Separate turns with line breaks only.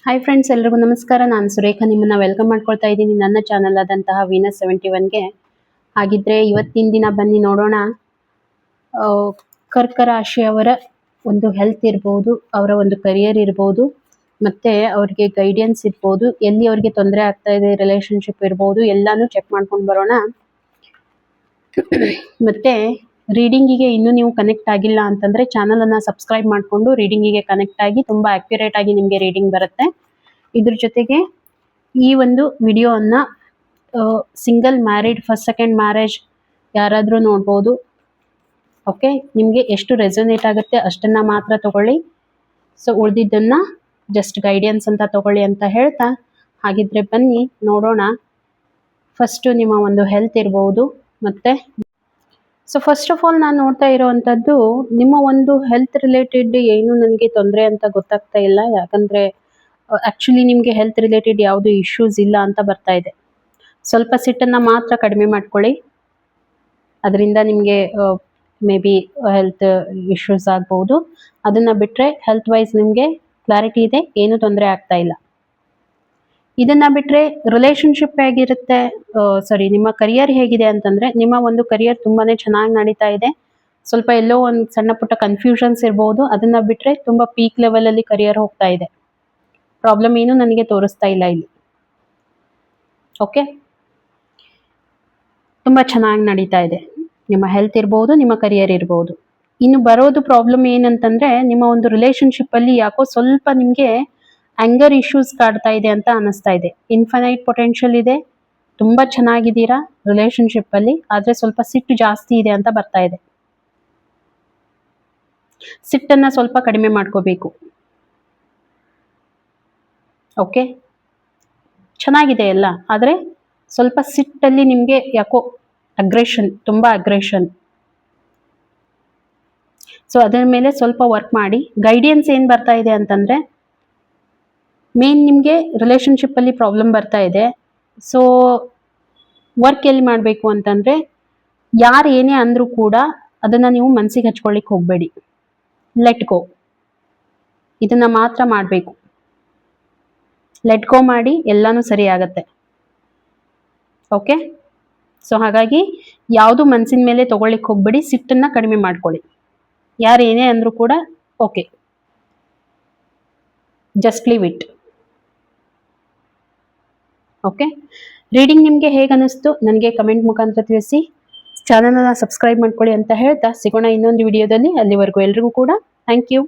Hi friends, ಎಲ್ರಿಗೂ ನಮಸ್ಕಾರ. ನಾನು ಸುರೇಖಾ ನಿಮ್ಮನ್ನ ವೆಲ್ಕಮ್ ಮಾಡ್ಕೊಳ್ತಾ ಇದ್ದೀನಿ ನನ್ನ ಚಾನಲ್ ಆದಂತಹ ವೀನಸ್ 71ಗೆ. ಹಾಗಿದ್ರೆ ಇವತ್ತಿನ ದಿನ ಬನ್ನಿ ನೋಡೋಣ, ಕರ್ಕ ರಾಶಿಯವರ ಒಂದು ಹೆಲ್ತ್ ಇರ್ಬೋದು, ಅವರ ಒಂದು ಕರಿಯರ್ ಇರ್ಬೋದು, ಮತ್ತೆ ಅವ್ರಿಗೆ ಗೈಡೆನ್ಸ್ ಇರ್ಬೋದು, ಎಲ್ಲಿ ಅವ್ರಿಗೆ ತೊಂದರೆ ಆಗ್ತಾ ಇದೆ, ರಿಲೇಶನ್ಶಿಪ್ ಇರ್ಬೋದು, ಎಲ್ಲಾನು ಚೆಕ್ ಮಾಡ್ಕೊಂಡು ಬರೋಣ. ಮತ್ತೆ ರೀಡಿಂಗಿಗೆ ಇನ್ನೂ ನೀವು ಕನೆಕ್ಟ್ ಆಗಿಲ್ಲ ಅಂತಂದ್ರೆ ಚಾನಲನ್ನು ಸಬ್ಸ್ಕ್ರೈಬ್ ಮಾಡಿಕೊಂಡು ರೀಡಿಂಗಿಗೆ ಕನೆಕ್ಟ್ ಆಗಿ ತುಂಬ ಆಕ್ಯುರೇಟ್ ಆಗಿ ನಿಮಗೆ ರೀಡಿಂಗ್ ಬರುತ್ತೆ. ಇದ್ರ ಜೊತೆಗೆ ಈ ಒಂದು ವಿಡಿಯೋವನ್ನು single married, first second marriage ಯಾರಾದರೂ ನೋಡ್ಬೋದು. ಓಕೆ, ನಿಮಗೆ ಎಷ್ಟು ರೆಸೊನೇಟ್ ಆಗುತ್ತೆ ಅಷ್ಟನ್ನು ಮಾತ್ರ ತಗೊಳ್ಳಿ. ಸೊ ಉಳಿದಿದ್ದನ್ನು ಜಸ್ಟ್ ಗೈಡೆನ್ಸ್ ಅಂತ ತಗೊಳ್ಳಿ ಅಂತ ಹೇಳ್ತಾ, ಹಾಗಿದ್ರೆ ಬನ್ನಿ ನೋಡೋಣ. ಫಸ್ಟು ನಿಮ್ಮ ಒಂದು ಹೆಲ್ತ್ ಇರ್ಬೋದು. ಮತ್ತು ಸೊ ಫಸ್ಟ್ ಆಫ್ ಆಲ್ ನಾನು ನೋಡ್ತಾ ಇರೋವಂಥದ್ದು, ನಿಮ್ಮ ಒಂದು ಹೆಲ್ತ್ ರಿಲೇಟೆಡ್ ಏನು ನನಗೆ ತೊಂದರೆ ಅಂತ ಗೊತ್ತಾಗ್ತಾ ಇಲ್ಲ. ಯಾಕಂದರೆ ಆ್ಯಕ್ಚುಲಿ ನಿಮಗೆ ಹೆಲ್ತ್ ರಿಲೇಟೆಡ್ ಯಾವುದು ಇಶ್ಯೂಸ್ ಇಲ್ಲ ಅಂತ ಬರ್ತಾ ಇದೆ. ಸ್ವಲ್ಪ ಸಿಟ್ಟನ್ನು ಮಾತ್ರ ಕಡಿಮೆ ಮಾಡ್ಕೊಳ್ಳಿ, ಅದರಿಂದ ನಿಮಗೆ ಮೇ ಬಿ ಹೆಲ್ತ್ ಇಶ್ಯೂಸ್ ಆಗ್ಬೋದು. ಅದನ್ನು ಬಿಟ್ಟರೆ ಹೆಲ್ತ್ ವೈಸ್ ನಿಮಗೆ ಕ್ಲಾರಿಟಿ ಇದೆ, ಏನೂ ತೊಂದರೆ ಆಗ್ತಾ ಇಲ್ಲ. ಇದನ್ನು ಬಿಟ್ಟರೆ ರಿಲೇಶನ್ಶಿಪ್ ಹೇಗಿರುತ್ತೆ, ನಿಮ್ಮ ಕರಿಯರ್ ಹೇಗಿದೆ ಅಂತಂದರೆ, ನಿಮ್ಮ ಒಂದು ಕರಿಯರ್ ತುಂಬಾ ಚೆನ್ನಾಗಿ ನಡೀತಾ ಇದೆ. ಸ್ವಲ್ಪ ಎಲ್ಲೋ ಒಂದು ಸಣ್ಣ ಪುಟ್ಟ ಕನ್ಫ್ಯೂಷನ್ಸ್ ಇರ್ಬೋದು. ಅದನ್ನು ಬಿಟ್ಟರೆ ತುಂಬ ಪೀಕ್ ಲೆವೆಲಲ್ಲಿ ಕರಿಯರ್ ಹೋಗ್ತಾ ಇದೆ. ಪ್ರಾಬ್ಲಮ್ ಏನು ನನಗೆ ತೋರಿಸ್ತಾ ಇಲ್ಲ ಇಲ್ಲಿ. ಓಕೆ, ತುಂಬ ಚೆನ್ನಾಗಿ ನಡೀತಾ ಇದೆ. ನಿಮ್ಮ ಹೆಲ್ತ್ ಇರ್ಬೋದು, ನಿಮ್ಮ ಕರಿಯರ್ ಇರ್ಬೋದು. ಇನ್ನು ಬರೋದು ಪ್ರಾಬ್ಲಮ್ ಏನಂತಂದರೆ, ನಿಮ್ಮ ಒಂದು ರಿಲೇಶನ್ಶಿಪ್ಪಲ್ಲಿ ಯಾಕೋ ಸ್ವಲ್ಪ ನಿಮಗೆ ಆ್ಯಂಗರ್ ಇಶ್ಯೂಸ್ ಕಾಡ್ತಾ ಇದೆ ಅಂತ ಅನ್ನಿಸ್ತಾ ಇದೆ. ಇನ್ಫೈನೈಟ್ ಪೊಟೆನ್ಷಿಯಲ್ ಇದೆ, ತುಂಬ ಚೆನ್ನಾಗಿದ್ದೀರಾ ರಿಲೇಶನ್ಶಿಪ್ಪಲ್ಲಿ, ಆದರೆ ಸ್ವಲ್ಪ ಸಿಟ್ಟು ಜಾಸ್ತಿ ಇದೆ ಅಂತ ಬರ್ತಾ ಇದೆ. ಸಿಟ್ಟನ್ನು ಸ್ವಲ್ಪ ಕಡಿಮೆ ಮಾಡ್ಕೋಬೇಕು. ಓಕೆ, ಚೆನ್ನಾಗಿದೆ ಎಲ್ಲ, ಆದರೆ ಸ್ವಲ್ಪ ಸಿಟ್ಟಲ್ಲಿ ನಿಮಗೆ ಯಾಕೋ ಅಗ್ರೆಷನ್, ತುಂಬ ಅಗ್ರೆಷನ್. ಸೊ ಅದರ ಮೇಲೆ ಸ್ವಲ್ಪ ವರ್ಕ್ ಮಾಡಿ. ಗೈಡೆನ್ಸ್ ಏನು ಬರ್ತಾ ಇದೆ ಅಂತಂದರೆ, ಮೇನ್ ನಿಮಗೆ ರಿಲೇಶನ್ಶಿಪ್ಪಲ್ಲಿ ಪ್ರಾಬ್ಲಮ್ ಬರ್ತಾ ಇದೆ. ಸೊ ವರ್ಕ್ ಎಲ್ಲಿ ಮಾಡಬೇಕು ಅಂತಂದರೆ, ಯಾರು ಏನೇ ಅಂದರೂ ಕೂಡ ಅದನ್ನು ನೀವು ಮನಸ್ಸಿಗೆ ಹಚ್ಕೊಳ್ಳಿಕ್ಕೆ ಹೋಗಬೇಡಿ. ಲೆಟ್ ಗೋ, ಇದನ್ನು ಮಾತ್ರ ಮಾಡಬೇಕು. ಲೆಟ್ ಗೋ ಮಾಡಿ, ಎಲ್ಲನೂ ಸರಿ ಆಗುತ್ತೆ. ಓಕೆ, ಸೊ ಹಾಗಾಗಿ ಯಾವುದು ಮನಸ್ಸಿನ ಮೇಲೆ ತೊಗೊಳ್ಳಿಕ್ಕೆ ಹೋಗಬೇಡಿ, ಸಿಟ್ಟನ್ನು ಕಡಿಮೆ ಮಾಡ್ಕೊಳ್ಳಿ. ಯಾರು ಏನೇ ಅಂದರೂ ಕೂಡ okay, just leave it. Okay, reading ನಿಮಗೆ ಹೇಗೆ ಅನ್ನಿಸ್ತು ನನಗೆ ಕಮೆಂಟ್ ಮುಖಾಂತರ ತಿಳಿಸಿ. ಚಾನಲನ್ನು ಸಬ್ಸ್ಕ್ರೈಬ್ ಮಾಡ್ಕೊಳ್ಳಿ ಅಂತ ಹೇಳ್ತಾ ಸಿಗೋಣ ಇನ್ನೊಂದು ವಿಡಿಯೋದಲ್ಲಿ. ಅಲ್ಲಿವರೆಗೂ ಎಲ್ರಿಗೂ ಕೂಡ ಥ್ಯಾಂಕ್ ಯು.